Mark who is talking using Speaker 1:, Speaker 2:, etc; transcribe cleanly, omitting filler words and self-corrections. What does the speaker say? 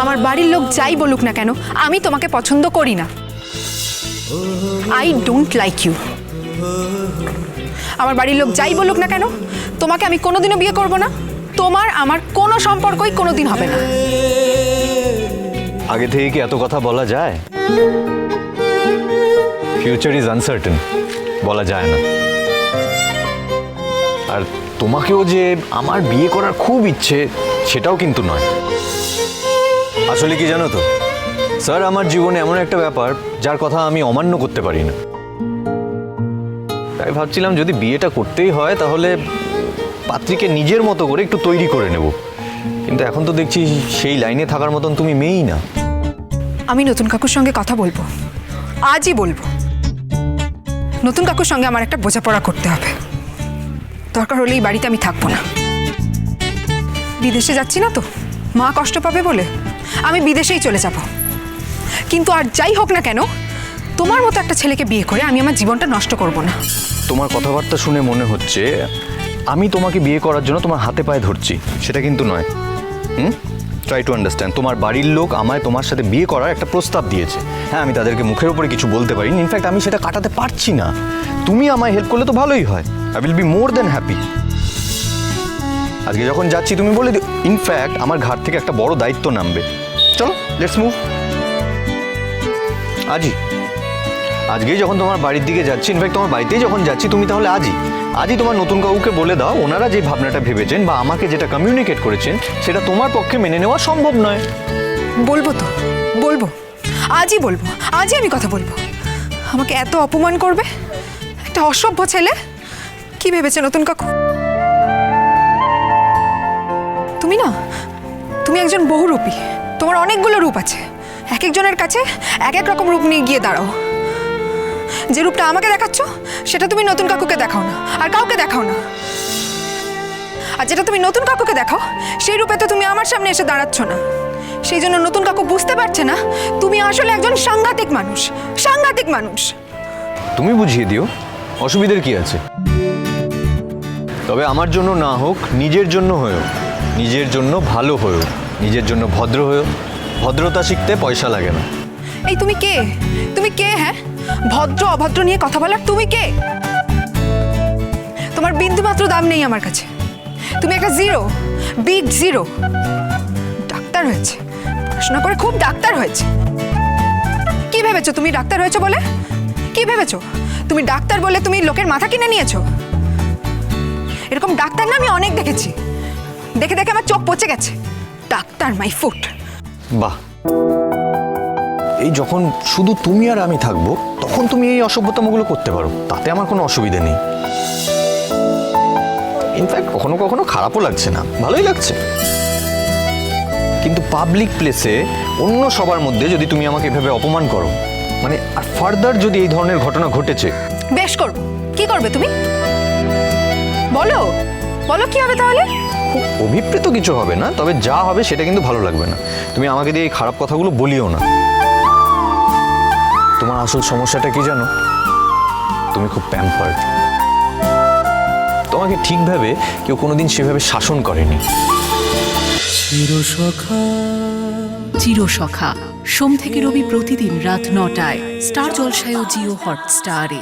Speaker 1: আমার বাড়ির লোক যাই বলুক না কেন, আমি তোমাকে পছন্দ করি না। I don't like you. আমার বাড়ির লোক যাই বলুক না কেন, তোমাকে আমি কোনোদিনও বিয়ে করব না। তোমার আমার কোনো সম্পর্কই কোনোদিন হবে না।
Speaker 2: আগে থেকে কি এত কথা বলা যায়? ফিউচার ইজ আনসার্টেন, বলা যায় না। আর তোমাকেও যে আমার বিয়ে করার খুব ইচ্ছে সেটাও কিন্তু নয়। আসলে কি জানো তো স্যার, আমার জীবনে এমন একটা ব্যাপার যার কথা আমি অমান্য করতে পারি না। তাই ভাবছিলাম যদি বিয়েটা করতেই হয় তাহলে পাত্রীকে নিজের মতো করে একটু তৈরি করে নেব। কিন্তু এখন তো দেখছি সেই লাইনে থাকার মতন তুমি মেয়েই না।
Speaker 1: আমি নতুন কাকুর সঙ্গে কথা বলবো, আজই বলবো। নতুন কাকুর সঙ্গে আমার একটা বোঝাপড়া করতে হবে। দরকার হলে এই বাড়িতে আমি থাকবো না। বিদেশে যাচ্ছি না তো, মা কষ্ট পাবে বলে আমি বিদেশেই চলে যাব। কিন্তু আর যাই হোক না কেন, তোমার মতো একটা ছেলেকে বিয়ে করে আমি আমার জীবনটা নষ্ট করব না।
Speaker 2: তোমার কথাবার্তা শুনে মনে হচ্ছে আমি তোমাকে বিয়ে করার জন্য তোমার হাতে পায়ে ধরছি, সেটা কিন্তু নয়। Try to understand. তোমার বাড়ির লোক আমায় তোমার সাথে বিয়ে করার একটা প্রস্তাব দিয়েছে। হ্যাঁ, আমি তাদেরকে মুখের উপরে কিছু বলতে পারি, ইনফ্যাক্ট আমি সেটা কাটাতে পারছি না। তুমি আমায় হেল্প করলে তো ভালোই হয়। I will be more than happy. আজকে যখন যাচ্ছি তুমি বলে দিও, ইনফ্যাক্ট আমার ঘাট থেকে একটা বড় দায়িত্ব নামবে। চলো, লেটস মুভ। আজকেই যখন তোমার বাড়ির দিকে যাচ্ছি, ইনফ্যাক্ট তোমার বাড়িতেই যখন যাচ্ছি, তুমি তাহলে আজই তোমার নতুন কাউকে বলে দাও, ওনারা যে ভাবনাটা ভেবেছেন বা আমাকে যেটা কমিউনিকেট করেছেন সেটা তোমার পক্ষে মেনে নেওয়া সম্ভব নয়।
Speaker 1: বলবো তো, বলবো, আজই বলবো, আজই আমি কথা বলবো। আমাকে এত অপমান করবে একটা অসভ্য ছেলে? কি ভেবেছে নতুন কাকু? তুমি একজন বহুরূপী। তোমার অনেকগুলো রূপ আছে, এক একজনের কাছে এক এক রকম রূপ নিয়ে গিয়ে দাঁড়াও। যে রূপটা আমাকে দেখাচ্ছ সেটা তুমি নতুন কাকুকে দেখাও না, আর কাউকে দেখাও না। আর যেটা তুমি নতুন কাকুকে দেখাও সেই রূপে তো তুমি আমার সামনে এসে দাঁড়াচ্ছ না। সেই জন্য নতুন কাকু বুঝতে পারছে না তুমি আসলে একজন সাংঘাতিক মানুষ, সাংঘাতিক মানুষ।
Speaker 2: তুমি বুঝিয়ে দিও, অসুবিধার কি আছে? তবে আমার জন্য না হোক, নিজের জন্য হয়েও, নিজের জন্য ভালো হয়েও, নিজের জন্য ভদ্র হয়েও। ভদ্রতা শিখতে পয়সা লাগে না।
Speaker 1: এই তুমি কে? তুমি কে? হ্যাঁ, ভদ্র অভদ্র নিয়ে কথা বলার তুমি কে? তোমার বিন্দুমাত্র দাম নেই আমার কাছে। তুমি একটা জিরো, বিগ জিরো। ডাক্তার হয়েছে, পড়াশোনা করে খুব ডাক্তার হয়েছে। কি ভেবেছো তুমি ডাক্তার হয়েছো বলে? কি ভেবেছো তুমি ডাক্তার বলে তুমি লোকের মাথা কিনে নিয়েছো? এরকম ডাক্তার না আমি অনেক দেখেছি, দেখে দেখে আমার চোখ পচে গেছে। Doctor my foot.
Speaker 2: বাহ, এই যখন শুধু তুমি আর আমি থাকবো তখন তুমি এই অসভ্যতামগুলো করতে পারো, তাতে আমার কোনো অসুবিধা নেই। ইনফ্যাক্ট কখনো কখনো খারাপও লাগছে না, ভালোই লাগছে। কিন্তু পাবলিক প্লেসে অন্য সবার মধ্যে যদি তুমি আমাকে এভাবে অপমান করো, মানে আর ফার্দার যদি এই ধরনের ঘটনা ঘটেছে।
Speaker 1: বেশ করবো। কি করবে তুমি? বলো বলো, কি হবে তাহলে?
Speaker 2: খুব অভিপ্রেত কিছু হবে না, তবে যা হবে সেটা কিন্তু ভালো লাগবে না। তুমি আমাকে দিয়ে এই খারাপ কথাগুলো বলিও না। তোমার আসল সমস্যাটা কি জানো? তুমি খুব প্যাম্পার্ড। তোমাকে ঠিকভাবে কেউ কোনোদিন সেভাবে শাসন করেনি।
Speaker 3: চিরসখা সোম থেকে রবি প্রতিদিন রাত ৯টায় স্টার জলসায় ও জিও হটস্টারে।